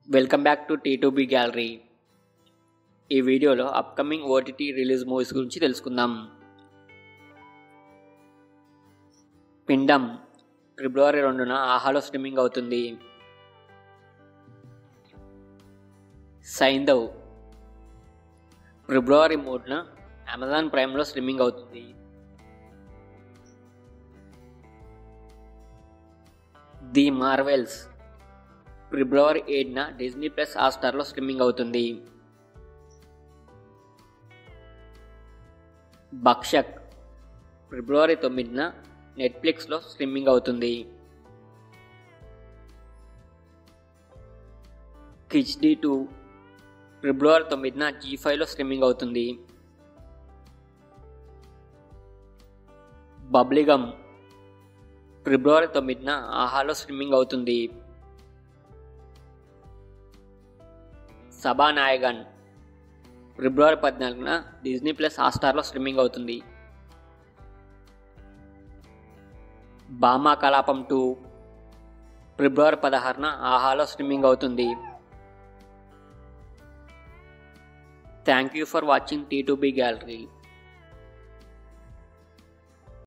Welcome back to T2B gallery. ఈ వీడియోలో upcoming OTT release movies గురించి తెలుసుకుందాం. పిండం ఫిబ్రవరి 2న ఆహాలో స్ట్రీమింగ్ అవుతుంది. సైంధవ్ ఫిబ్రవరి 3న అమెజాన్ ప్రైమ్లో స్ట్రీమింగ్ అవుతుంది. ది మార్వెల్స్ ఫిబ్రవరి 7న డిజ్నీ ప్లస్ హాట్‌స్టార్లో స్ట్రీమింగ్ అవుతుంది. భక్షక్ ఫిబ్రవరి 9న నెట్ఫ్లిక్స్లో స్ట్రీమింగ్ అవుతుంది. కిచ్డీ 2 ఫిబ్రవరి 9న జీ5లో స్ట్రీమింగ్ అవుతుంది. బబ్లిగమ్ ఫిబ్రవరి 9న ఆహాలో స్ట్రీమింగ్ అవుతుంది. సభానాయగన్ ఫిబ్రవరి 14న డిజ్నీ ప్లస్ హాట్‌స్టార్లో స్ట్రీమింగ్ అవుతుంది. భామా కలాపం 2 ఫిబ్రవరి 16న ఆహాలో స్ట్రీమింగ్ అవుతుంది. Thank you for watching T2B gallery.